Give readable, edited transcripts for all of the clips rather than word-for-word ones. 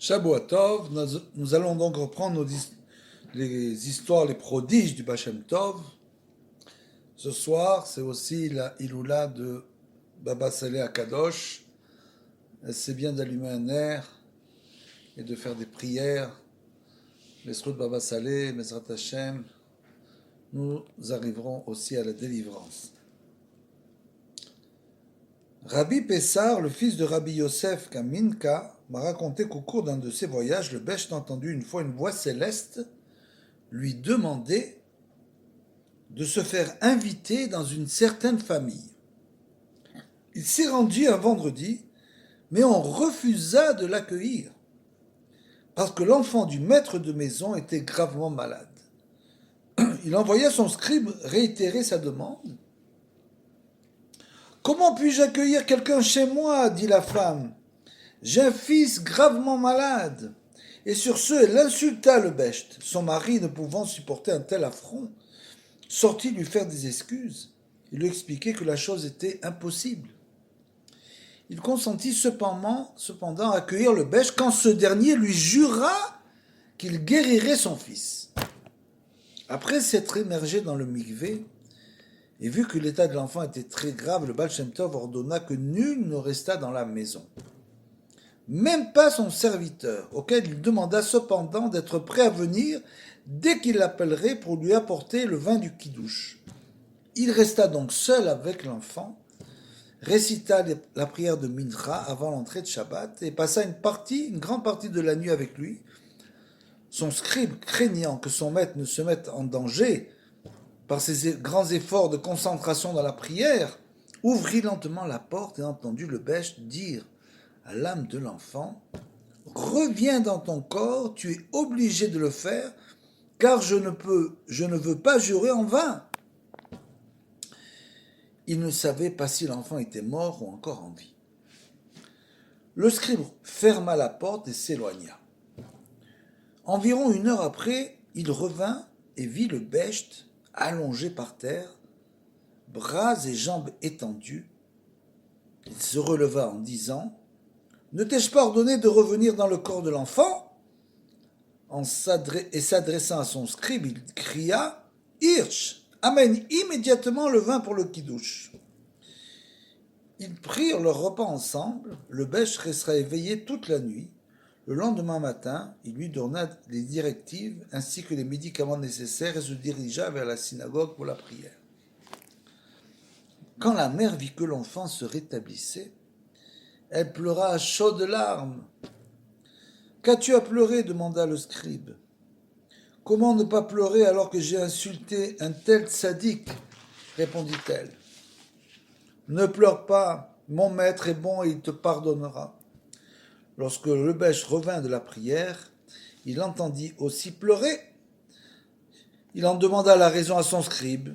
Shabbat Tov, nous allons donc reprendre les histoires, les prodiges du Baal Shem Tov. Ce soir, c'est aussi la Iloula de Baba Saleh Akadosh. C'est bien d'allumer un air et de faire des prières. Les de Baba Saleh, Mesrat Hashem, nous arriverons aussi à la délivrance. Rabbi Pessar, le fils de Rabbi Yosef Kaminka, m'a raconté qu'au cours d'un de ses voyages, le Bech a entendu une fois une voix céleste lui demander de se faire inviter dans une certaine famille. Il s'est rendu un vendredi, mais on refusa de l'accueillir, parce que l'enfant du maître de maison était gravement malade. Il envoya son scribe réitérer sa demande. « Comment puis-je accueillir quelqu'un chez moi ?» dit la femme. « J'ai un fils gravement malade. » Et sur ce, elle insulta le Becht. Son mari, ne pouvant supporter un tel affront, sortit lui faire des excuses. Il lui expliquait que la chose était impossible. Il consentit cependant à accueillir le Becht quand ce dernier lui jura qu'il guérirait son fils. Après s'être immergé dans le mikvé, et vu que l'état de l'enfant était très grave, le Baal Shem Tov ordonna que nul ne restât dans la maison. Même pas son serviteur, auquel il demanda cependant d'être prêt à venir dès qu'il l'appellerait pour lui apporter le vin du kidouche. Il resta donc seul avec l'enfant, récita la prière de Mincha avant l'entrée de Shabbat et passa une grande partie de la nuit avec lui. Son scribe, craignant que son maître ne se mette en danger par ses grands efforts de concentration dans la prière, ouvrit lentement la porte et entendit le Becht dire à l'âme de l'enfant « Reviens dans ton corps, tu es obligé de le faire, car je ne veux pas jurer en vain. » Il ne savait pas si l'enfant était mort ou encore en vie. Le scribe ferma la porte et s'éloigna. Environ 1 heure après, il revint et vit le Becht allongé par terre, bras et jambes étendus. Il se releva en disant « Ne t'ai-je pas ordonné de revenir dans le corps de l'enfant ?» Et s'adressant à son scribe, il cria « Hirsch, amène immédiatement le vin pour le kidouche. » Ils prirent leur repas ensemble. Le Becht resta éveillé toute la nuit. Le lendemain matin, il lui donna les directives ainsi que les médicaments nécessaires et se dirigea vers la synagogue pour la prière. Quand la mère vit que l'enfant se rétablissait, elle pleura à chaudes larmes. « Qu'as-tu à pleurer » demanda le scribe. « Comment ne pas pleurer alors que j'ai insulté un tel tzaddik » répondit-elle. « Ne pleure pas, mon maître est bon et il te pardonnera. » Lorsque le Becht revint de la prière, il entendit aussi pleurer. Il en demanda la raison à son scribe,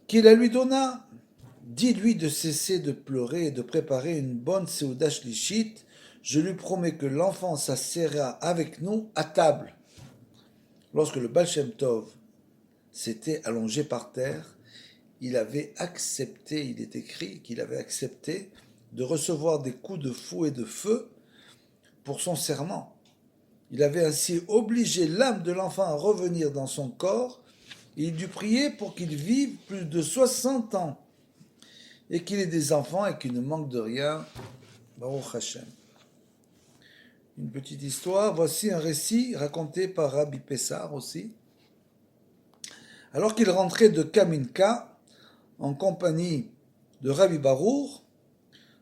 qui la lui donna. « Dis-lui de cesser de pleurer et de préparer une bonne Seuda Shlishit. Je lui promets que l'enfant s'assiera avec nous à table. » Lorsque le Baal Shem Tov s'était allongé par terre, il est écrit qu'il avait accepté de recevoir des coups de fouet et de feu pour son serment. Il avait ainsi obligé l'âme de l'enfant à revenir dans son corps et il dut prier pour qu'il vive plus de 60 ans et qu'il ait des enfants et qu'il ne manque de rien. Baruch Hashem. Une petite histoire, voici un récit raconté par Rabbi Pessar aussi. Alors qu'il rentrait de Kaminka en compagnie de Rabbi Barour,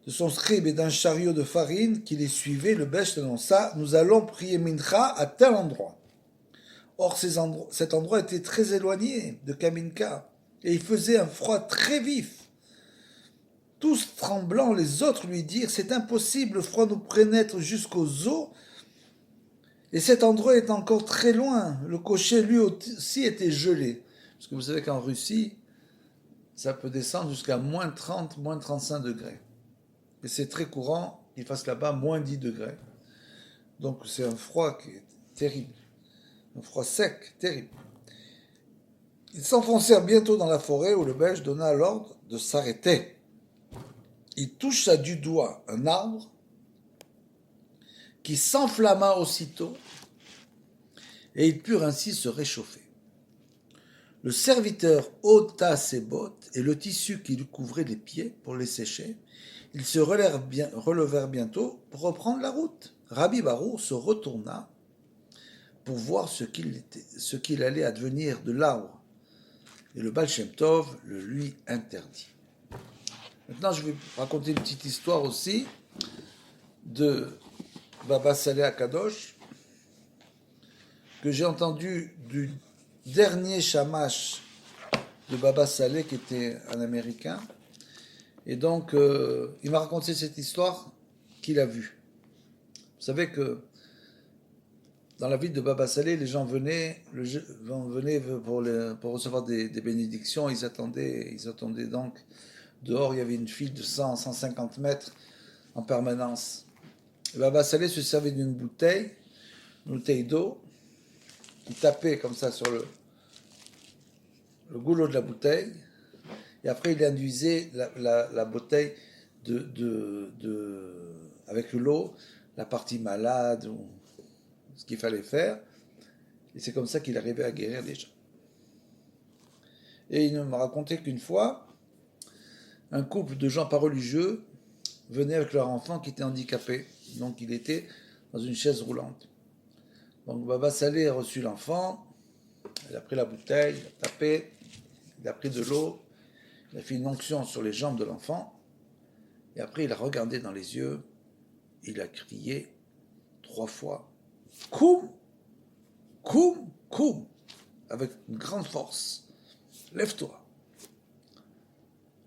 de son scribe et d'un chariot de farine qui les suivait, le Becht annonça « Nous allons prier Mincha à tel endroit. » Or, cet endroit était très éloigné de Kaminka et il faisait un froid très vif. Tous tremblants, les autres lui dirent « C'est impossible, le froid nous pénètre jusqu'aux os et cet endroit est encore très loin. » Le cocher, lui aussi, était gelé. Parce que vous savez qu'en Russie, ça peut descendre jusqu'à moins 30, moins 35 degrés. Et c'est très courant qu'il fasse là-bas moins 10 degrés. Donc c'est un froid qui est terrible. Un froid sec, terrible. Ils s'enfoncèrent bientôt dans la forêt où le Becht donna l'ordre de s'arrêter. Il toucha du doigt un arbre qui s'enflamma aussitôt, et ils purent ainsi se réchauffer. Le serviteur ôta ses bottes et le tissu qui lui couvrait les pieds pour les sécher. Ils se relevèrent bientôt pour reprendre la route. Rabbi Barour se retourna pour voir ce qu'il allait advenir de l'arbre. Et le Baal Shem Tov le lui interdit. Maintenant, je vais raconter une petite histoire aussi de Baba Saleh Akadosh que j'ai entendu du dernier shamash de Baba Saleh qui était un Américain. Et donc, il m'a raconté cette histoire qu'il a vue. Vous savez que dans la ville de Baba Saleh, les gens venaient pour recevoir des bénédictions. Ils attendaient donc. Dehors, il y avait une file de 100, 150 mètres en permanence. Et Baba Saleh se servait d'une bouteille d'eau. Il tapait comme ça sur le goulot de la bouteille. Et après, il induisait la bouteille avec l'eau, la partie malade, ou ce qu'il fallait faire. Et c'est comme ça qu'il arrivait à guérir les gens. Et il m'a raconté qu'une fois, un couple de gens pas religieux venait avec leur enfant qui était handicapé. Donc il était dans une chaise roulante. Donc Baba Saleh a reçu l'enfant, il a pris la bouteille, il a tapé, il a pris de l'eau, il a fait une onction sur les jambes de l'enfant, et après il a regardé dans les yeux, il a crié 3 fois « Koum, koum, koum » avec une grande force. « Lève-toi »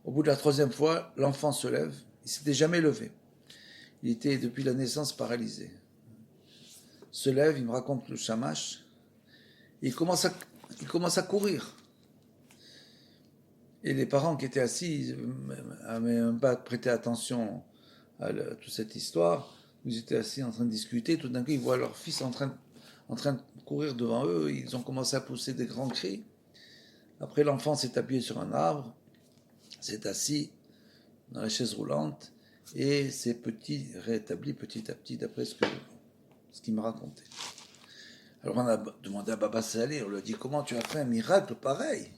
Au bout de la 3e fois, l'enfant se lève. Il ne s'était jamais levé. Il était depuis la naissance paralysé. Se lève, il me raconte le shamash. Il commence à courir. Et les parents qui étaient assis n'avaient même pas prêté attention à toute cette histoire. Ils étaient assis en train de discuter. Tout d'un coup, ils voient leur fils en train de courir devant eux. Ils ont commencé à pousser des grands cris. Après, l'enfant s'est appuyé sur un arbre, s'est assis dans la chaise roulante et s'est rétabli petit à petit d'après ce qu'il m'a raconté. Alors on a demandé à Baba Saleh, on lui a dit comment tu as fait un miracle pareil?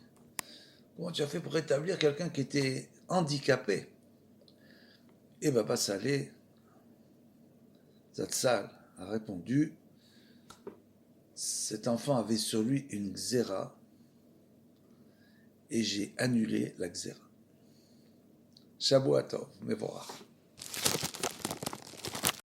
Comment tu as fait pour rétablir quelqu'un qui était handicapé? Et Baba Saleh, Zatzal, a répondu, cet enfant avait sur lui une xéra et j'ai annulé la xéra. Shabu Atov, Mevorach.